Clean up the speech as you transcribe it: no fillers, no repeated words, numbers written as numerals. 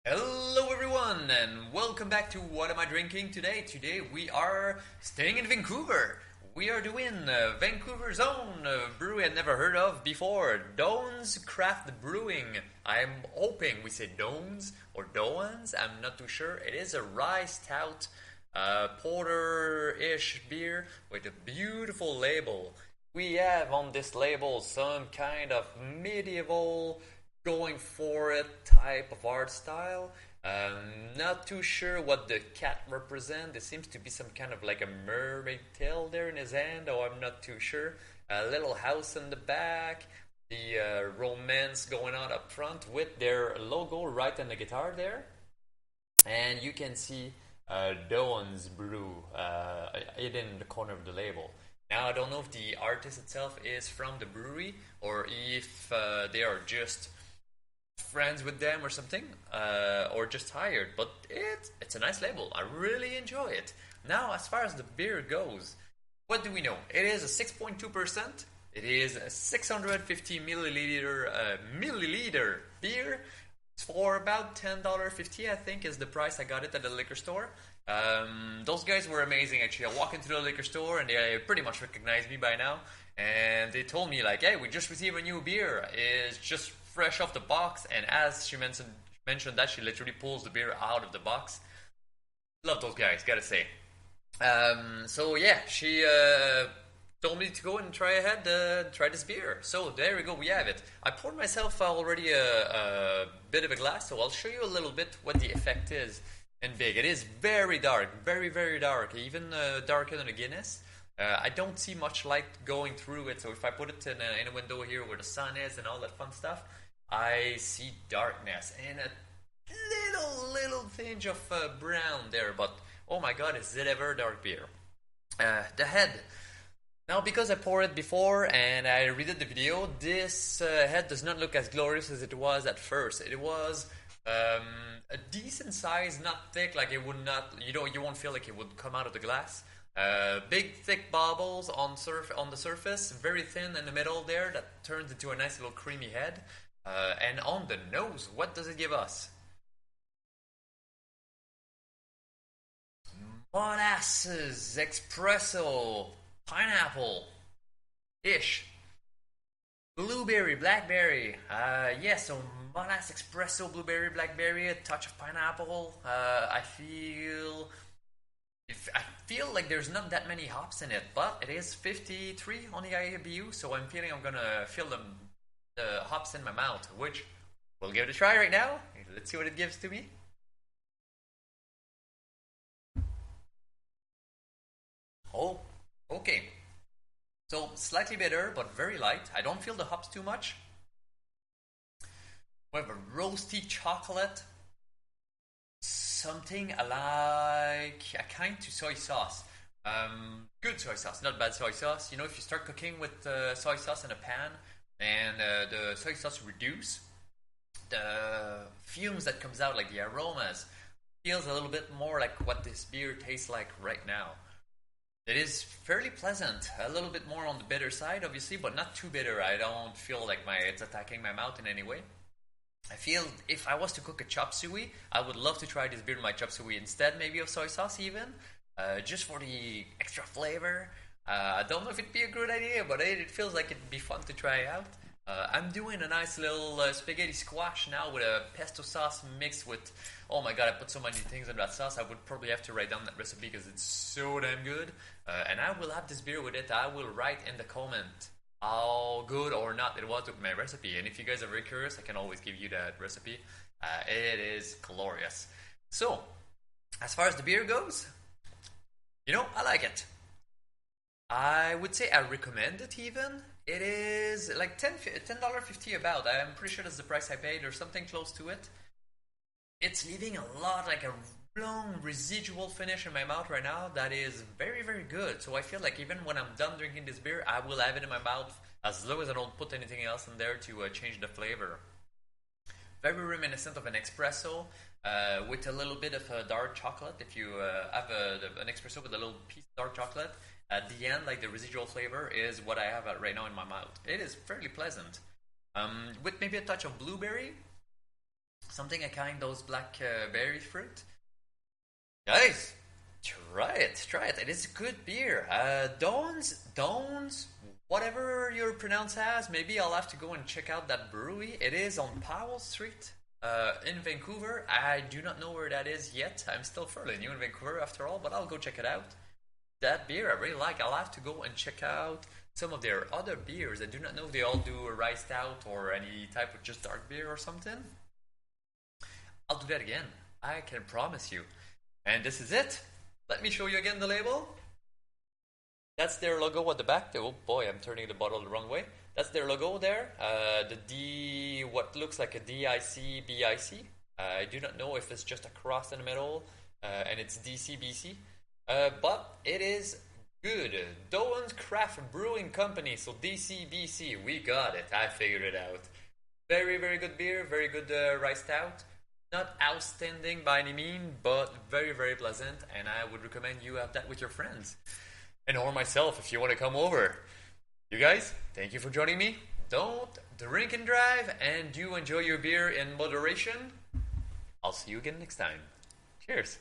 Hello everyone and welcome back to What Am I Drinking Today? Today we are staying in Vancouver. We are doing Vancouver's own brewery I'd never heard of before, Doan's Craft Brewing. I'm hoping we say Doan's or Doan's, I'm not too sure. It is a rye stout porter-ish beer with a beautiful label. We have on this label some kind of medieval going for it type of art style. Not too sure what the cat represents. There seems to be some kind of like a mermaid tail there in his hand, or I'm not too sure. A little house in the back, the romance going on up front with their logo right on the guitar there. And you can see Doan's Brew hidden in the corner of the label. Now, I don't know if the artist itself is from the brewery or if they are just friends with them or something, or just hired. But it's a nice label. I really enjoy it. Now, as far as the beer goes, what do we know? It is a 6.2%. It is a 650 milliliter beer. It's for about $10.50, I think, is the price I got it at the liquor store. Those guys were amazing, actually. I walk into the liquor store and they pretty much recognize me by now. And they told me, like, hey, we just received a new beer. It's just fresh off the box. And as she mentioned that, she literally pulls the beer out of the box. Love those guys, gotta say. So yeah, she told me to go and try this beer. So there we go, we have it. I poured myself already a bit of a glass, so I'll show you a little bit what the effect is in big. It is very dark, very, very dark, even darker than a Guinness. I don't see much light going through it, so if I put it in a window here where the sun is and all that fun stuff, I see darkness and a little tinge of brown there, but oh my god, is it ever dark beer. The head. Now, because I poured it before and I redid the video, this head does not look as glorious as it was at first. It was a decent size, not thick, like it would not, you won't feel like it would come out of the glass. Big thick bubbles on the surface, very thin in the middle there, that turns into a nice little creamy head. And on the nose, what does it give us? Molasses, espresso, pineapple ish, blueberry, blackberry. So molasses, espresso, blueberry, blackberry, a touch of pineapple. I feel like there's not that many hops in it, but it is 53 on the IBU, so I'm feeling I'm gonna feel the hops in my mouth, which we'll give it a try right now. Let's see what it gives to me. Oh, okay. So slightly bitter, but very light. I don't feel the hops too much. We have a roasty chocolate, something like a kind to soy sauce. Good soy sauce, not bad soy sauce. You know, if you start cooking with soy sauce in a pan and the soy sauce reduce, the fumes that comes out, like the aromas, feels a little bit more like what this beer tastes like right now. It is fairly pleasant, a little bit more on the bitter side, obviously, but not too bitter. I don't feel like it's attacking my mouth in any way. I feel if I was to cook a chop suey, I would love to try this beer in my chop suey instead, maybe of soy sauce even, just for the extra flavor. I don't know if it'd be a good idea, but it feels like it'd be fun to try out. I'm doing a nice little spaghetti squash now with a pesto sauce mixed with, oh my god, I put so many things in that sauce, I would probably have to write down that recipe because it's so damn good. And I will have this beer with it. I will write in the comment how good or not it was with my recipe. And if you guys are very curious, I can always give you that recipe. It is glorious. So, as far as the beer goes, I like it. I would say I recommend it even. It is like $10.50 about. I'm pretty sure that's the price I paid or something close to it. It's leaving a lot, like a long residual finish in my mouth right now that is very, very good. So I feel like even when I'm done drinking this beer, I will have it in my mouth as long as I don't put anything else in there to change the flavor. Very reminiscent of an espresso with a little bit of dark chocolate. If you have an espresso with a little piece of dark chocolate, at the end, like the residual flavor is what I have right now in my mouth. It is fairly pleasant. With maybe a touch of blueberry. something kind those blackberry fruit. Guys, try it, try it. It is a good beer. Doan's, whatever you pronounce as. Maybe I'll have to go and check out that brewery. It is on Powell Street, in Vancouver. I do not know where that is yet. I'm still fairly new in Vancouver after all, but I'll go check it out. That beer I really like. I'll have to go and check out some of their other beers. I do not know if they all do a rye stout or any type of just dark beer or something. I'll do that again. I can promise you. And this is it. Let me show you again the label. That's their logo at the back. Oh boy, I'm turning the bottle the wrong way. That's their logo there. The D, what looks like a DIC BIC. I do not know if it's just a cross in the middle and it's DCBC. But it is good. Doan's Craft Brewing Company. So DCBC, we got it. I figured it out. Very, very good beer. Very good rye stout. Not outstanding by any means, but very, very pleasant. And I would recommend you have that with your friends. And or myself if you want to come over. You guys, thank you for joining me. Don't drink and drive, and do enjoy your beer in moderation. I'll see you again next time. Cheers.